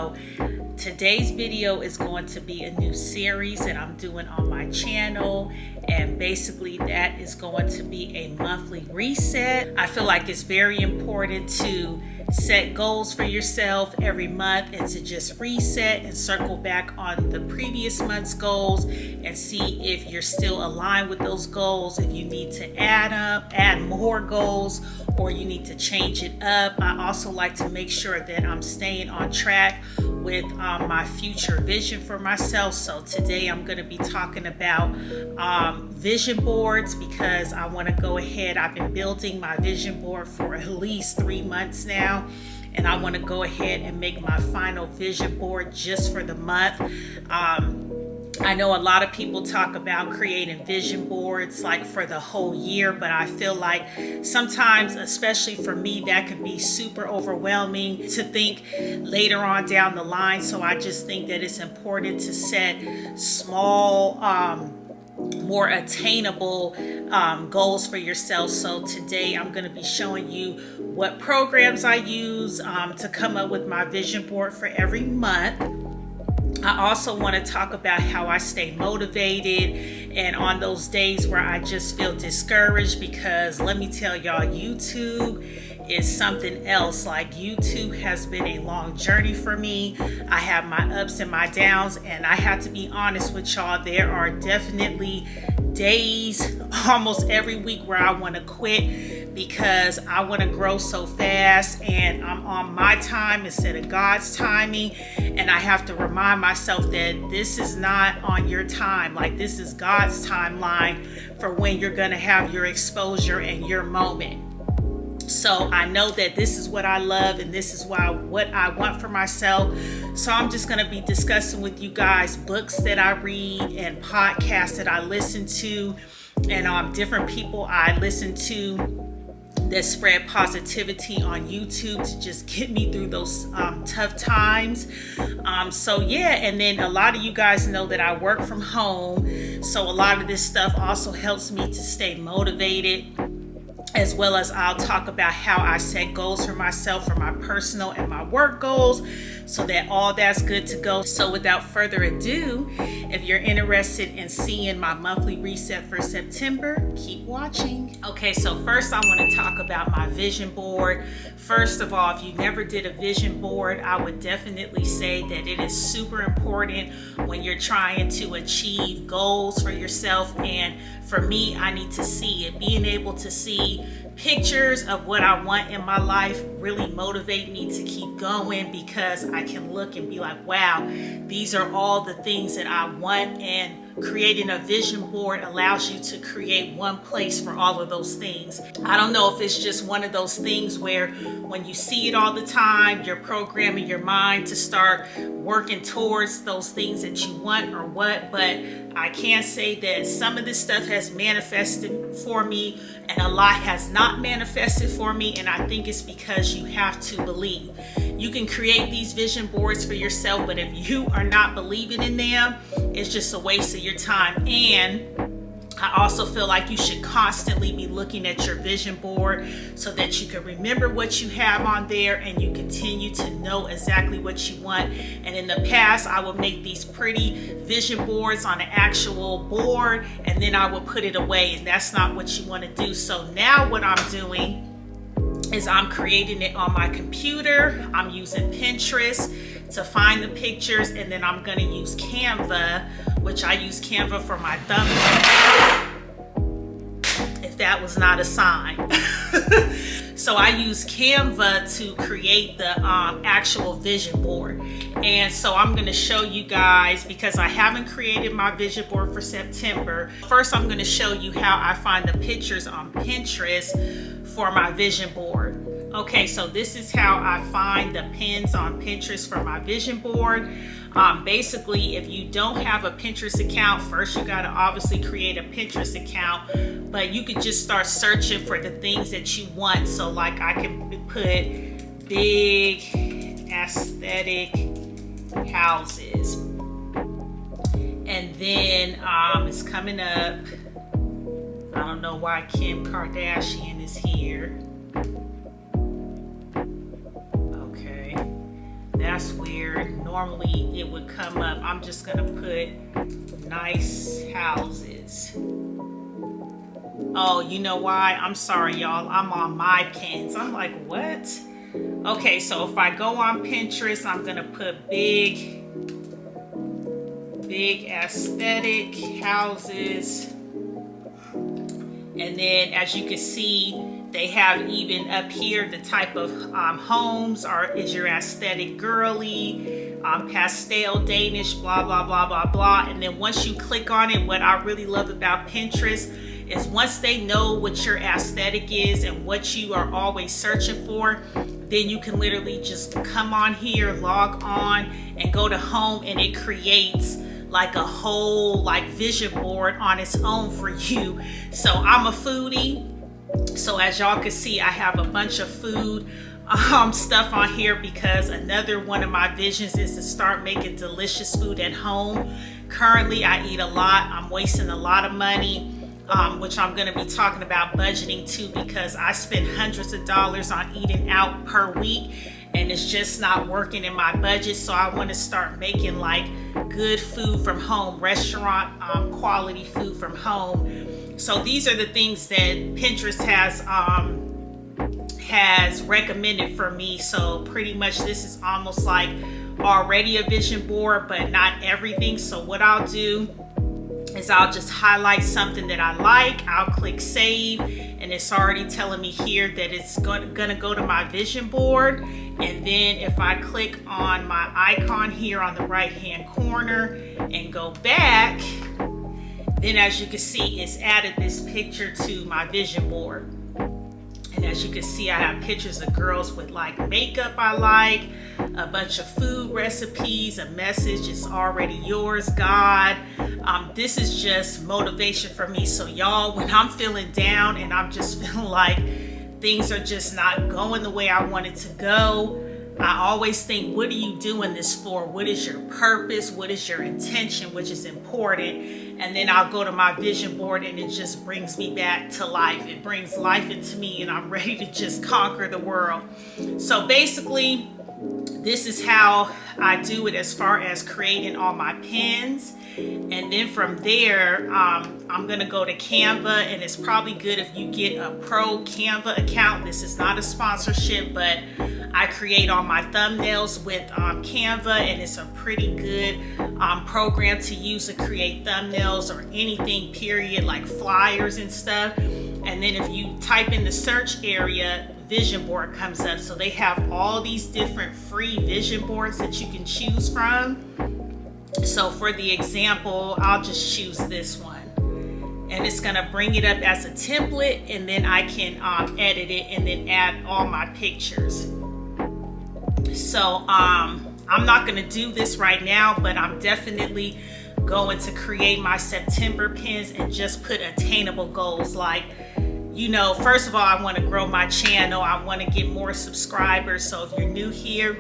So today's video is going to be a new series that I'm doing on my channel, and basically that is going to be a monthly reset. I feel like it's very important to set goals for yourself every month and to just reset and circle back on the previous month's goals and see if you're still aligned with those goals, if you need to add more goals, or you need to change it up. I also like to make sure that I'm staying on track with my future vision for myself. So today I'm going to be talking about vision boards, because I want to go ahead. I've been building my vision board for at least 3 months now, and I want to go ahead and make my final vision board just for the month. I know a lot of people talk about creating vision boards like for the whole year, but I feel like sometimes, especially for me, that can be super overwhelming to think later on down the line. So I just think that it's important to set small, more attainable goals for yourself. So today I'm going to be showing you what programs I use to come up with my vision board for every month. I also want to talk about how I stay motivated and on those days where I just feel discouraged, because let me tell y'all, YouTube is something else. Like, YouTube has been a long journey for me. I have my ups and my downs, and I have to be honest with y'all, there are definitely days almost every week where I want to quit, because I want to grow so fast and I'm on my time instead of God's timing. And I have to remind myself that this is not on your time. Like, this is God's timeline for when you're going to have your exposure and your moment. So I know that this is what I love, and this is what I want for myself. So I'm just going to be discussing with you guys books that I read and podcasts that I listen to, and different people I listen to that spread positivity on YouTube to just get me through those tough times. So yeah, and then a lot of you guys know that I work from home, so a lot of this stuff also helps me to stay motivated, as well as I'll talk about how I set goals for myself, for my personal and my work goals, so that all that's good to go. So without further ado, if you're interested in seeing my monthly reset for September, keep watching. Okay, so first I want to talk about my vision board. First of all, if you never did a vision board, I would definitely say that it is super important when you're trying to achieve goals for yourself. And for me, I need to see it. Being able to see pictures of what I want in my life really motivate me to keep going, because I can look and be like, wow, these are all the things that I want. And creating a vision board allows you to create one place for all of those things. I don't know if it's just one of those things where when you see it all the time, you're programming your mind to start working towards those things that you want or what, but I can say that some of this stuff has manifested for me and a lot has not manifested for me, and I think it's because you have to believe. You can create these vision boards for yourself, but if you are not believing in them, it's just a waste of your time. And I also feel like you should constantly be looking at your vision board so that you can remember what you have on there and you continue to know exactly what you want. And in the past, I would make these pretty vision boards on an actual board, and then I would put it away, and that's not what you want to do. So now what I'm doing is I'm creating it on my computer. I'm using Pinterest to find the pictures, and then I'm going to use Canva, which I use Canva for my thumbnail, if that was not a sign. So I use Canva to create the actual vision board. And so I'm going to show you guys, because I haven't created my vision board for September. First, I'm going to show you how I find the pictures on Pinterest for my vision board. Okay, so this is how I find the pins on Pinterest for my vision board. Basically, if you don't have a Pinterest account, first you got to obviously create a Pinterest account, but you could just start searching for the things that you want. So like I can put big aesthetic houses, and then it's coming up. I don't know why Kim Kardashian is here. Okay. That's weird. Normally it would come up. I'm just gonna put nice houses. Oh, you know why? I'm sorry, y'all. I'm on my pins. I'm like, what? Okay, so if I go on Pinterest, I'm gonna put big aesthetic houses. And then as you can see, they have even up here the type of homes is your aesthetic girly, pastel Danish, blah, blah, blah, blah, blah. And then once you click on it, what I really love about Pinterest is once they know what your aesthetic is and what you are always searching for, then you can literally just come on here, log on, and go to home, and it creates like a whole like vision board on its own for you. So I'm a foodie, so as y'all can see, I have a bunch of food stuff on here because another one of my visions is to start making delicious food at home. Currently I eat a lot. I'm wasting a lot of money, which I'm going to be talking about budgeting too, because I spend hundreds of dollars on eating out per week and it's just not working in my budget. So I want to start making like good food from home, restaurant quality food from home. So these are the things that Pinterest has recommended for me. So pretty much this is almost like already a vision board, but not everything. So what I'll do is I'll just highlight something that I like. I'll click save, and it's already telling me here that it's gonna go to my vision board. And then if I click on my icon here on the right hand corner and go back, then as you can see, it's added this picture to my vision board. And as you can see, I have pictures of girls with like makeup I like, a bunch of food recipes, a message, it's already yours, God. This is just motivation for me. So y'all, when I'm feeling down and I'm just feeling like things are just not going the way I want it to go, I always think, what are you doing this for? What is your purpose? What is your intention, which is important? And then I'll go to my vision board and it just brings me back to life. It brings life into me and I'm ready to just conquer the world. So basically, this is how I do it as far as creating all my pins. And then from there, I'm gonna go to Canva, and it's probably good if you get a pro Canva account. This is not a sponsorship, but I create all my thumbnails with Canva, and it's a pretty good program to use to create thumbnails or anything period, like flyers and stuff. And then if you type in the search area, vision board comes up. So they have all these different free vision boards that you can choose from. So for the example, I'll just choose this one, and it's gonna bring it up as a template, and then I can edit it and then add all my pictures. So I'm not gonna do this right now, but I'm definitely going to create my September pins and just put attainable goals. Like, you know, first of all, I want to grow my channel. I want to get more subscribers. So if you're new here,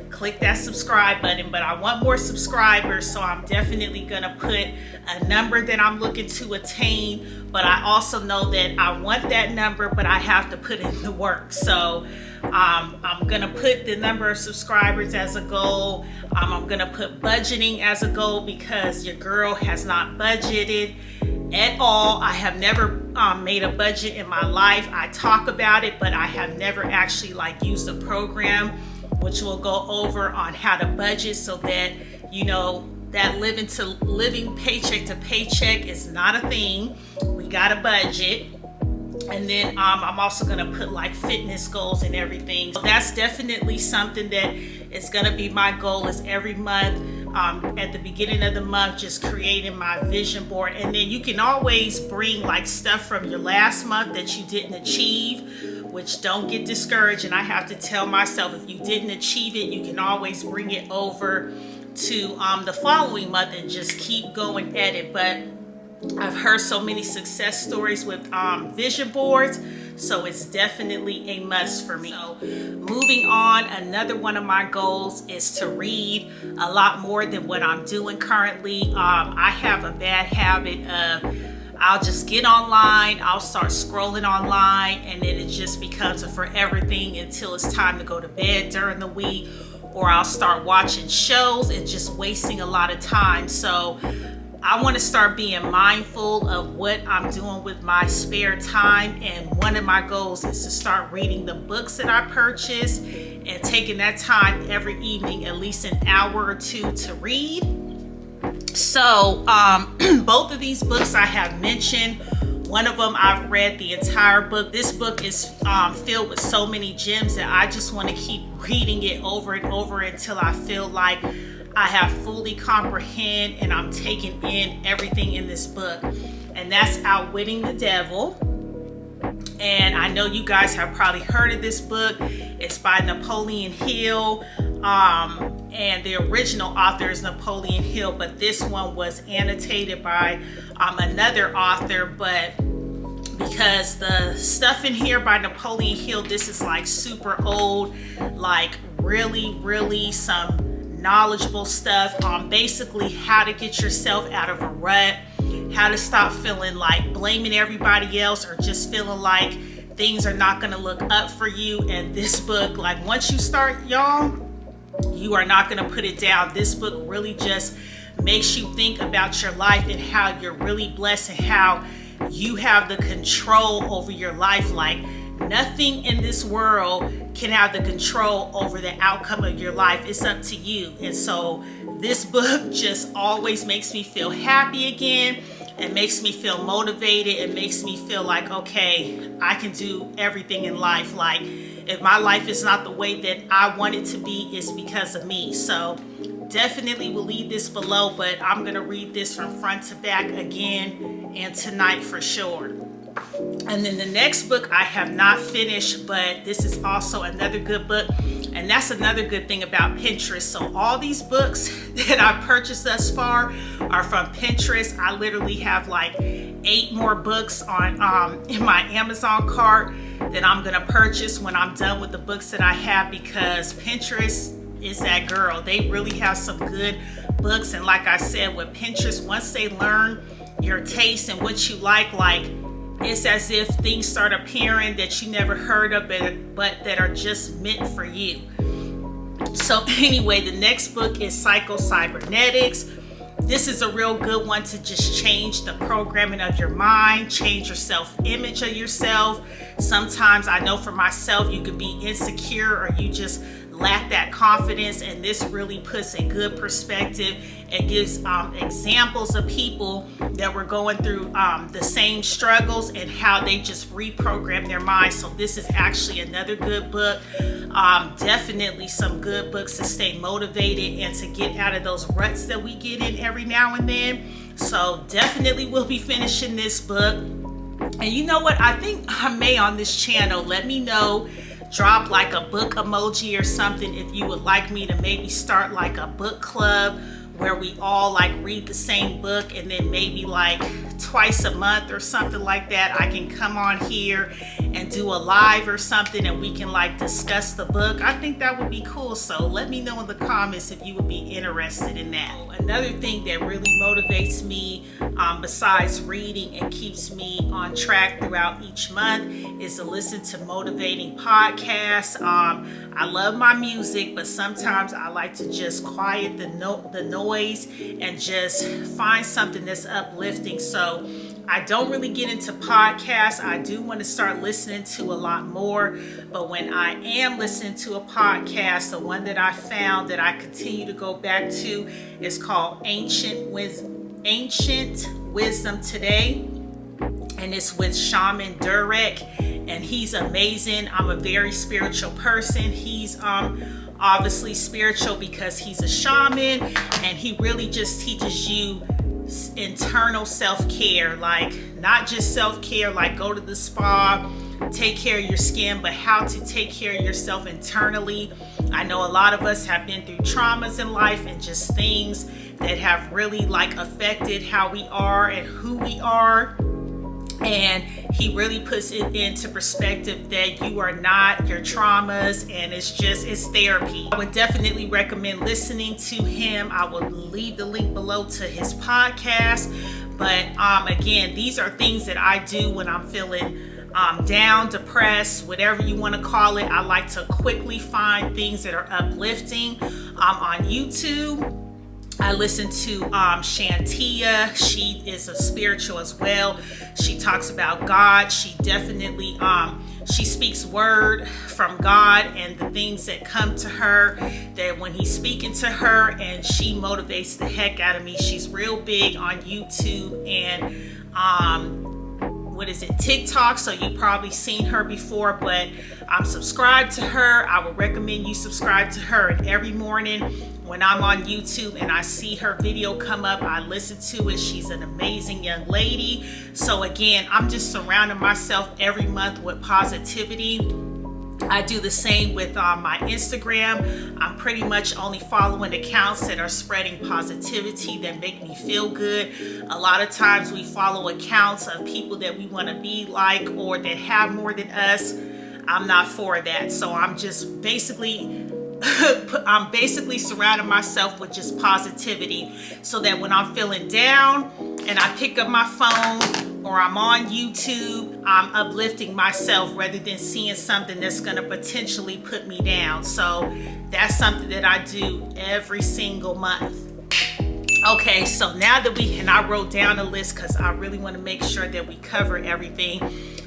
click that subscribe button. But I want more subscribers, so I'm definitely going to put a number that I'm looking to attain. But I also know that I want that number, but I have to put in the work. So I'm going to put the number of subscribers as a goal. I'm going to put budgeting as a goal, because your girl has not budgeted at all. I have never made a budget in my life. I talk about it, but I have never actually like used a program which will go over on how to budget, so that, you know, that living paycheck to paycheck is not a thing. We got a budget. And then I'm also gonna put like fitness goals and everything. So that's definitely something that is gonna be my goal, is every month, at the beginning of the month, just creating my vision board. And then you can always bring like stuff from your last month that you didn't achieve, which don't get discouraged. And I have to tell myself, if you didn't achieve it, you can always bring it over to the following month and just keep going at it. But I've heard so many success stories with vision boards, so it's definitely a must for me. So moving on, another one of my goals is to read a lot more than what I'm doing currently. I have a bad habit of, I'll just get online, I'll start scrolling online, and then it just becomes a forever thing until it's time to go to bed during the week, or I'll start watching shows and just wasting a lot of time. So I want to start being mindful of what I'm doing with my spare time, and one of my goals is to start reading the books that I purchase and taking that time every evening, at least an hour or two to read. So both of these books I have mentioned. One of them I've read the entire book. This book is filled with so many gems that I just want to keep reading it over and over until I feel like I have fully comprehend and I'm taking in everything in this book. And that's Outwitting the Devil. And I know you guys have probably heard of this book. It's by Napoleon Hill. And the original author is Napoleon Hill, but this one was annotated by another author. But because the stuff in here by Napoleon Hill, this is like super old, like really some knowledgeable stuff on basically how to get yourself out of a rut, how to stop feeling like blaming everybody else or just feeling like things are not going to look up for you. And this book, like once you start, y'all, you are not going to put it down. This book really just makes you think about your life and how you're really blessed and how you have the control over your life. Like nothing in this world can have the control over the outcome of your life. It's up to you. And so this book just always makes me feel happy again. It makes me feel motivated. It makes me feel like, okay, I can do everything in life. Like if my life is not the way that I want it to be, it's because of me. So definitely will leave this below, but I'm going to read this from front to back again and tonight for sure. And then the next book I have not finished, but this is also another good book. And that's another good thing about Pinterest. So all these books that I purchased thus far are from Pinterest. I literally have like 8 more books on in my Amazon cart that I'm gonna purchase when I'm done with the books that I have, because Pinterest is that girl. They really have some good books. And like I said, with Pinterest, once they learn your taste and what you like it's as if things start appearing that you never heard of, but that are just meant for you. So anyway, the next book is Psycho-Cybernetics. This is a real good one to just change the programming of your mind, change your self-image of yourself. Sometimes I know for myself, you could be insecure or you just lack that confidence, and this really puts a good perspective. It gives examples of people that were going through the same struggles and how they just reprogrammed their minds. So this is actually another good book. Definitely some good books to stay motivated and to get out of those ruts that we get in every now and then. So definitely will be finishing this book. And you know what? I think I may on this channel, let me know, drop like a book emoji or something if you would like me to maybe start like a book club where we all like read the same book, and then maybe like twice a month or something like that, I can come on here and do a live or something and we can like discuss the book. I think that would be cool. So let me know in the comments if you would be interested in that. Another thing that really motivates me besides reading and keeps me on track throughout each month is to listen to motivating podcasts. I love my music, but sometimes I like to just quiet the noise and just find something that's uplifting. So I don't really get into podcasts. I do want to start listening to a lot more, but when I am listening to a podcast, the one that I found that I continue to go back to is called Ancient Wisdom Today, and it's with Shaman Durek, and he's amazing. I'm a very spiritual person. He's obviously spiritual because he's a shaman, and he really just teaches you internal self-care, like not just self-care like go to the spa, take care of your skin, but how to take care of yourself internally. I know a lot of us have been through traumas in life and just things that have really like affected how we are and who we are. And he really puts it into perspective that you are not your traumas, and it's therapy. I would definitely recommend listening to him. I will leave the link below to his podcast. But again, these are things that I do when I'm feeling down, depressed, whatever you want to call it. I like to quickly find things that are uplifting. On YouTube, I listen to Shantia. She is a spiritual as well. She talks about God. She definitely she speaks word from God and the things that come to her, that when he's speaking to her, and she motivates the heck out of me. She's real big on YouTube and TikTok, so you've probably seen her before, but I'm subscribed to her. I would recommend you subscribe to her, and every morning when I'm on YouTube and I see her video come up, I listen to it. She's an amazing young lady. So again, I'm just surrounding myself every month with positivity. I do the same with my Instagram. I'm pretty much only following accounts that are spreading positivity, that make me feel good. A lot of times we follow accounts of people that we want to be like or that have more than us. I'm not for that. So I'm just basically surrounding myself with just positivity, so that when I'm feeling down and I pick up my phone or I'm on YouTube, I'm uplifting myself rather than seeing something that's going to potentially put me down. So that's something that I do every single month. Okay, so now that and I wrote down a list because I really want to make sure that we cover everything.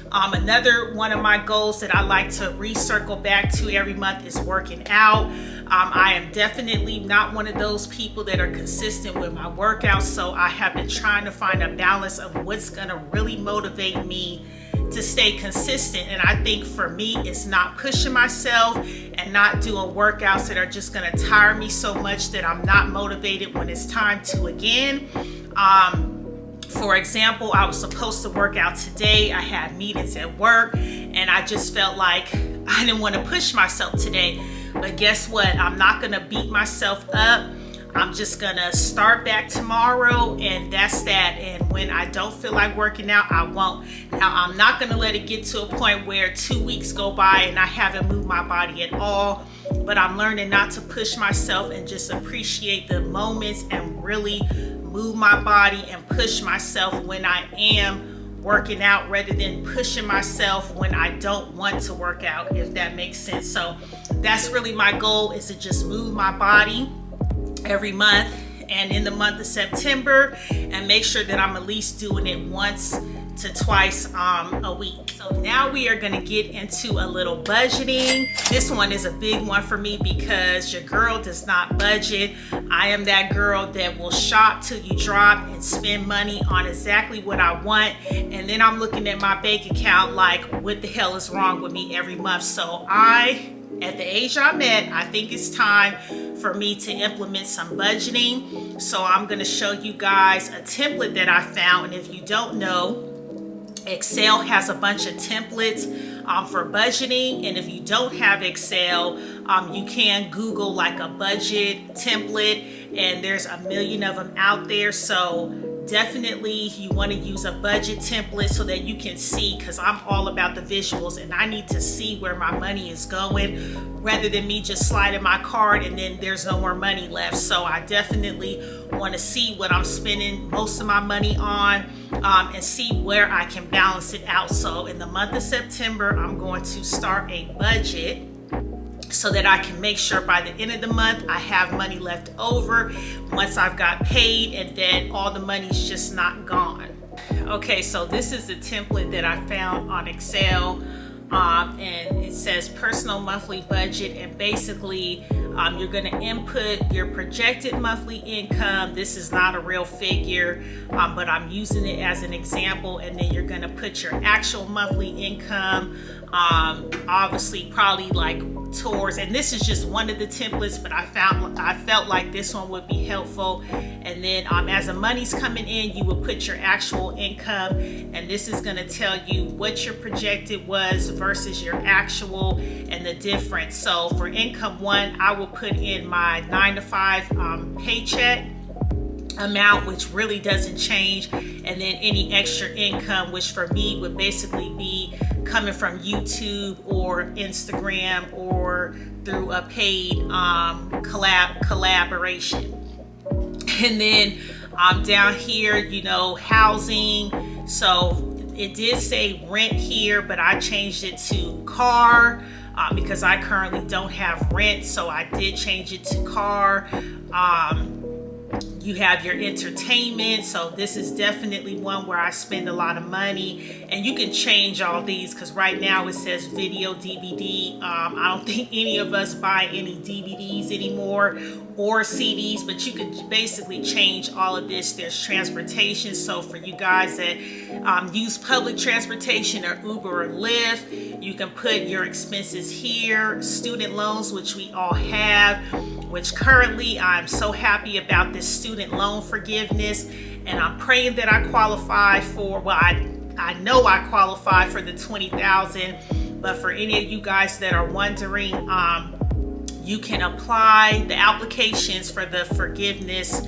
Another one of my goals that I like to recircle back to every month is working out. I am definitely not one of those people that are consistent with my workouts, so I have been trying to find a balance of what's going to really motivate me to stay consistent. And I think for me, it's not pushing myself and not doing workouts that are just going to tire me so much that I'm not motivated when it's time to again. For example, I was supposed to work out today. I had meetings at work and I just felt like I didn't want to push myself today. But guess what? I'm not going to beat myself up. I'm just going to start back tomorrow, and that's that. And when I don't feel like working out, I won't. Now, I'm not going to let it get to a point where 2 weeks go by and I haven't moved my body at all. But I'm learning not to push myself and just appreciate the moments and really move my body and push myself when I am working out, rather than pushing myself when I don't want to work out, if that makes sense. So that's really my goal, is to just move my body every month and in the month of September, and make sure that I'm at least doing it once to twice a week. So now we are going to get into a little budgeting. This one is a big one for me because your girl does not budget. I am that girl that will shop till you drop and spend money on exactly what I want, and then I'm looking at my bank account like, what the hell is wrong with me every month? So at the age I'm at, I think it's time for me to implement some budgeting. So I'm going to show you guys a template that I found. And if you don't know, Excel has a bunch of templates for budgeting. And if you don't have Excel, you can Google like a budget template, and there's a million of them out there. So definitely you want to use a budget template so that you can see, because I'm all about the visuals and I need to see where my money is going, rather than me just sliding my card and then there's no more money left. So I definitely want to see what I'm spending most of my money on, and see where I can balance it out. So in the month of September, I'm going to start a budget so that I can make sure by the end of the month I have money left over once I've got paid, and then all the money's just not gone. Okay, so this is the template that I found on Excel, and it says personal monthly budget, and basically you're going to input your projected monthly income. This is not a real figure, but I'm using it as an example, and then you're going to put your actual monthly income, obviously probably like towards, and this is just one of the templates, but I felt like this one would be helpful. And then as the money's coming in, you will put your actual income, and this is going to tell you what your projected was versus your actual and the difference. So for income one, I will put in my 9 to 5 paycheck amount, which really doesn't change, and then any extra income, which for me would basically be coming from YouTube or Instagram or through a paid collaboration. And then down here, housing. So it did say rent here, but I changed it to car because I currently don't have rent, so I did change it to car. You have your entertainment, so this is definitely one where I spend a lot of money, and you can change all these because right now it says video DVD. I don't think any of us buy any DVDs anymore or CDs, but you can basically change all of this. There's transportation, so for you guys that use public transportation or Uber or Lyft, you can put your expenses here. Student loans, which we all have, which currently I'm so happy about this student loan forgiveness, and I'm praying that I qualify for, well, I know I qualify for the $20,000, but for any of you guys that are wondering, you can apply the applications for the forgiveness.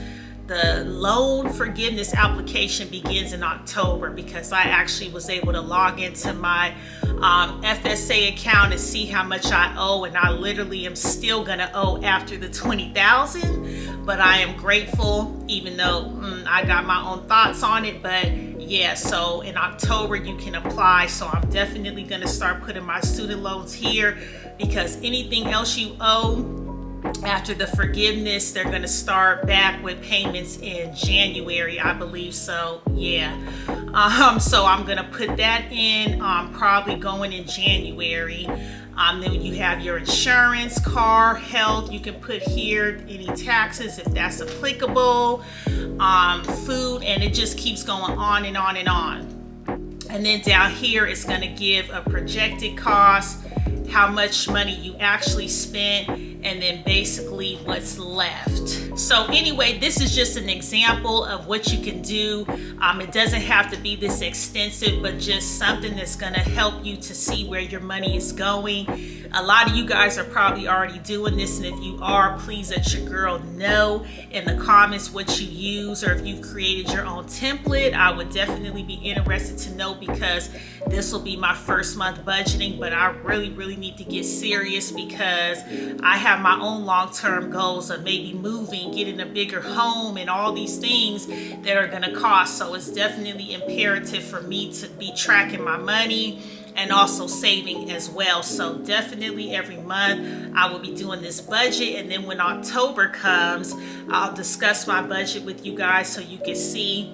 The loan forgiveness application begins in October because I actually was able to log into my FSA account and see how much I owe, and I literally am still gonna owe after the $20,000, but I am grateful, even though I got my own thoughts on it. But yeah, so in October you can apply, so I'm definitely gonna start putting my student loans here, because anything else you owe after the forgiveness, they're going to start back with payments in January, I believe. So yeah, so I'm going to put that in, probably going in January. Then you have your insurance, car, health. You can put here any taxes if that's applicable, food, and it just keeps going on and on and on. And then down here, it's going to give a projected cost, how much money you actually spent, and then basically what's left. So anyway, this is just an example of what you can do. It doesn't have to be this extensive, but just something that's gonna help you to see where your money is going. A lot of you guys are probably already doing this, and if you are, please let your girl know in the comments what you use, or if you've created your own template. I would definitely be interested to know, because this will be my first month budgeting, but I really need to get serious because I have my own long-term goals of maybe moving, getting a bigger home, and all these things that are going to cost. So it's definitely imperative for me to be tracking my money and also saving as well. So definitely every month I will be doing this budget, and then when October comes, I'll discuss my budget with you guys so you can see.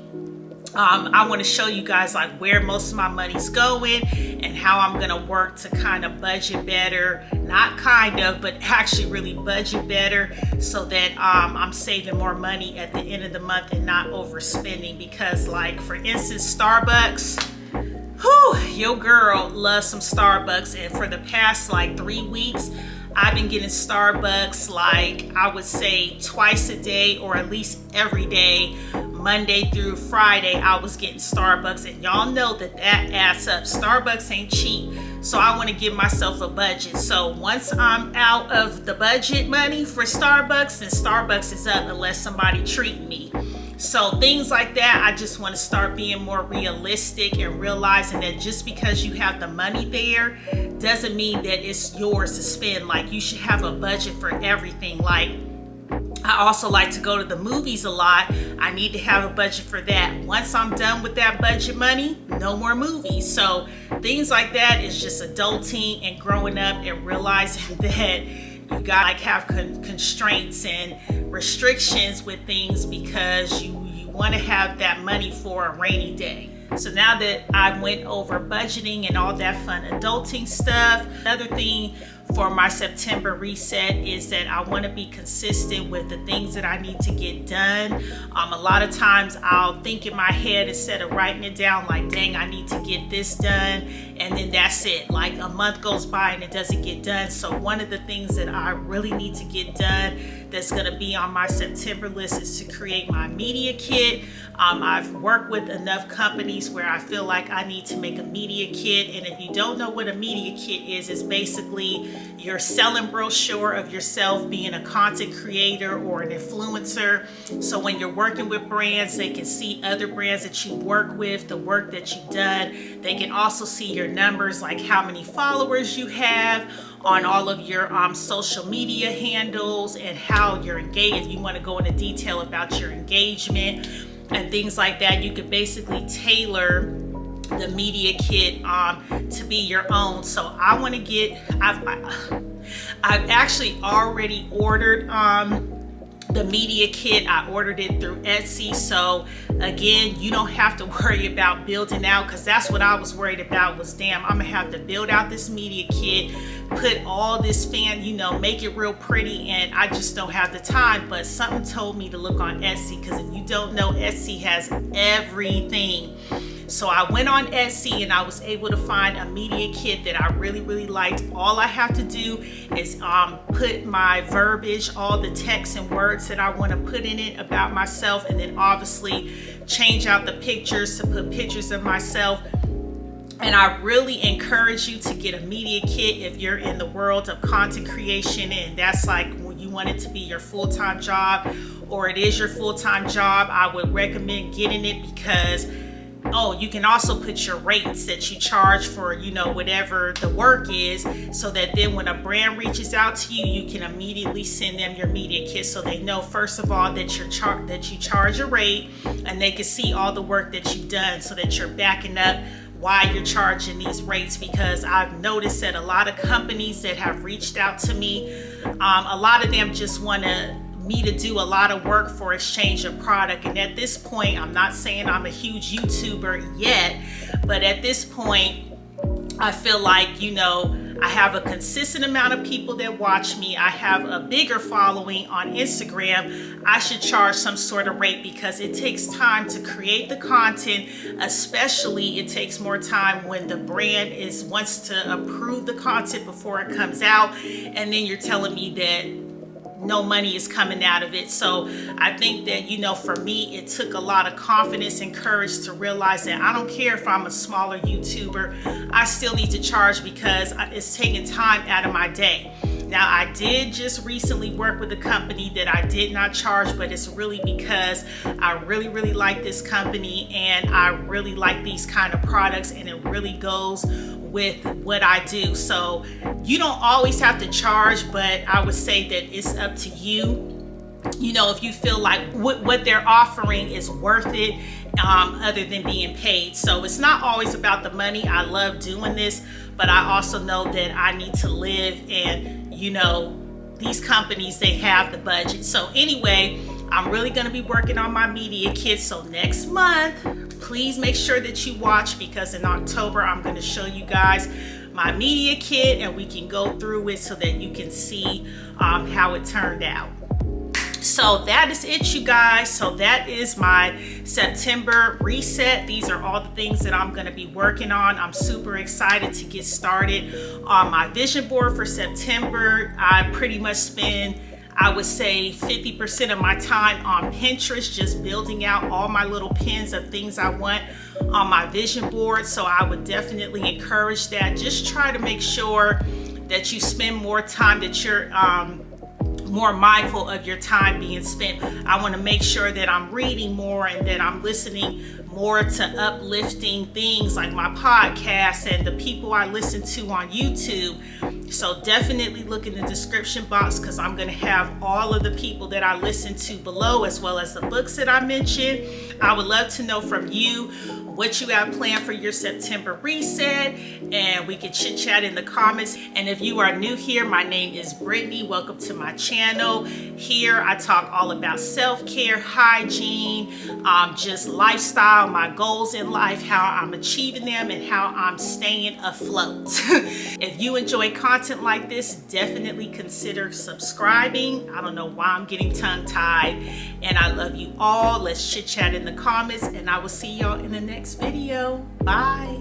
I want to show you guys like where most of my money's going and how I'm going to work to kind of budget better, not kind of, but actually really budget better, so that I'm saving more money at the end of the month and not overspending. Because like, for instance, Starbucks, whew, your girl loves some Starbucks, and for the past like 3 weeks, I've been getting Starbucks, like I would say twice a day, or at least every day. Monday through Friday, I was getting Starbucks, and y'all know that that adds up. Starbucks ain't cheap, so I want to give myself a budget. So once I'm out of the budget money for Starbucks, then Starbucks is up unless somebody treat me. So things like that, I just want to start being more realistic and realizing that just because you have the money there doesn't mean that it's yours to spend. Like, you should have a budget for everything. Like, I also like to go to the movies a lot. I need to have a budget for that. Once I'm done with that budget money, no more movies. So things like that is just adulting and growing up and realizing that you gotta like have constraints and restrictions with things, because you want to have that money for a rainy day. So now that I went over budgeting and all that fun adulting stuff, another thing for my September reset is that I want to be consistent with the things that I need to get done. A lot of times I'll think in my head instead of writing it down, like, dang, I need to get this done, and then that's it. Like, a month goes by and it doesn't get done. So one of the things that I really need to get done that's going to be on my September list is to create my media kit. I've worked with enough companies where I feel like I need to make a media kit. And if you don't know what a media kit is, it's basically your selling brochure of yourself being a content creator or an influencer. So when you're working with brands, they can see other brands that you work with, the work that you've done. They can also see your numbers, like how many followers you have on all of your social media handles, and how you're engaged. If you want to go into detail about your engagement and things like that, you could basically tailor the media kit to be your own. So I want to get, I've actually already ordered the media kit. I ordered it through Etsy. So again, you don't have to worry about building out, because that's what I was worried about, was damn, I'm gonna have to build out this media kit, put all this fan, you know, make it real pretty, and I just don't have the time. But something told me to look on Etsy, because if you don't know, Etsy has everything. So I went on Etsy and I was able to find a media kit that I really liked. All I have to do is put my verbiage, all the text and words that I want to put in it about myself, and then obviously change out the pictures to put pictures of myself. And I really encourage you to get a media kit if you're in the world of content creation, and that's like when you want it to be your full-time job, or it is your full-time job. I would recommend getting it, because you can also put your rates that you charge for, you know, whatever the work is, so that then when a brand reaches out to you, you can immediately send them your media kit, so they know, first of all, that you charge a rate, and they can see all the work that you've done, so that you're backing up why you're charging these rates. Because I've noticed that a lot of companies that have reached out to me, a lot of them just want me to do a lot of work for exchange of product. And at this point, I'm not saying I'm a huge YouTuber yet, but at this point, I feel like, you know, I have a consistent amount of people that watch me. I have a bigger following on Instagram. I should charge some sort of rate, because it takes time to create the content. Especially, it takes more time when the brand wants to approve the content before it comes out, and then you're telling me that no money is coming out of it. So I think that, you know, for me, it took a lot of confidence and courage to realize that I don't care if I'm a smaller YouTuber, I still need to charge, because it's taking time out of my day. Now, I did just recently work with a company that I did not charge, but it's really because I really like this company, and I really like these kind of products, and it really goes with what I do. So you don't always have to charge, but I would say that it's up to you. You know, if you feel like what they're offering is worth it, other than being paid. So it's not always about the money. I love doing this, but I also know that I need to live, and you know, these companies, they have the budget. So anyway, I'm really going to be working on my media kit. So next month, please make sure that you watch, because in October, I'm going to show you guys my media kit, and we can go through it so that you can see how it turned out. So that is it, you guys. So that is my September reset. These are all the things that I'm going to be working on. I'm super excited to get started on my vision board for September. I pretty much spend, I would say, 50% of my time on Pinterest, just building out all my little pins of things I want on my vision board. So I would definitely encourage that. Just try to make sure that you spend more time, that you're more mindful of your time being spent. I want to make sure that I'm reading more, and that I'm listening more to uplifting things like my podcast and the people I listen to on YouTube. So definitely look in the description box, because I'm going to have all of the people that I listen to below, as well as the books that I mentioned. I would love to know from you what you have planned for your September reset, and we can chit chat in the comments. And if you are new here, my name is Brittany. Welcome to my channel. Here I talk all about self-care, hygiene, just lifestyle, my goals in life, how I'm achieving them, and how I'm staying afloat. If you enjoy content like this, definitely consider subscribing. I don't know why I'm getting tongue-tied, and I love you all. Let's chit chat in the comments, and I will see y'all in the next video. Bye.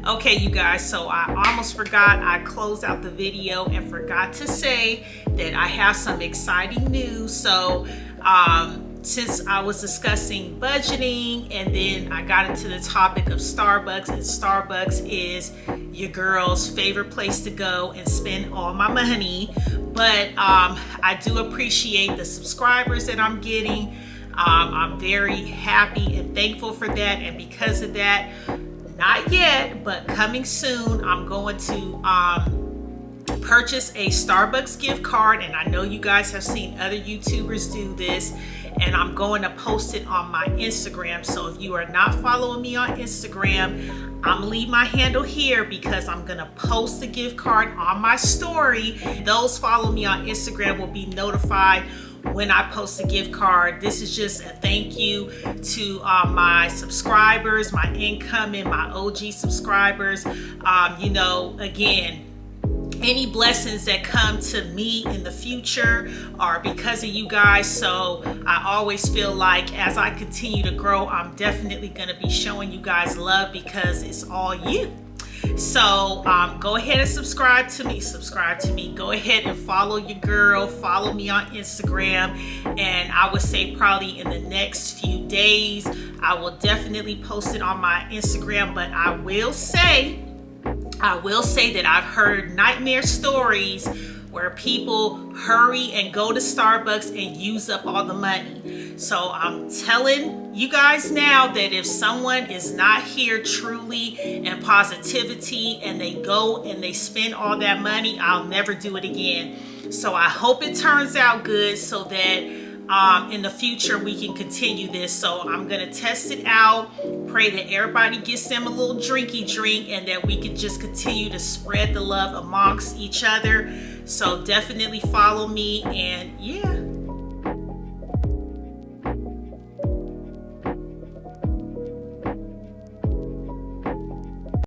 Okay, you guys, so I almost forgot. I closed out the video and forgot to say that I have some exciting news. So since I was discussing budgeting, and then I got into the topic of Starbucks, and Starbucks is your girl's favorite place to go and spend all my money. But I do appreciate the subscribers that I'm getting. I'm very happy and thankful for that, and because of that, not yet, but coming soon, I'm going to purchase a Starbucks gift card. And I know you guys have seen other YouTubers do this, and I'm going to post it on my Instagram. So if you are not following me on Instagram, I'm gonna leave my handle here because I'm gonna post the gift card on my story. Those follow me on Instagram will be notified when I post a gift card. This is just a thank you to my subscribers, my incoming, my OG subscribers. You know, again, any blessings that come to me in the future are because of you guys. So I always feel like as I continue to grow, I'm definitely going to be showing you guys love because it's all you. So go ahead and subscribe to me. Go ahead and follow your girl. Follow me on Instagram. And I would say probably in the next few days, I will definitely post it on my Instagram. But I will say that I've heard nightmare stories where people hurry and go to Starbucks and use up all the money. So I'm telling you guys now that if someone is not here truly in positivity and they go and they spend all that money, I'll never do it again. So I hope it turns out good so that in the future we can continue this. So I'm gonna test it out, pray that everybody gets them a little drinky drink and that we can just continue to spread the love amongst each other. So definitely follow me, and yeah,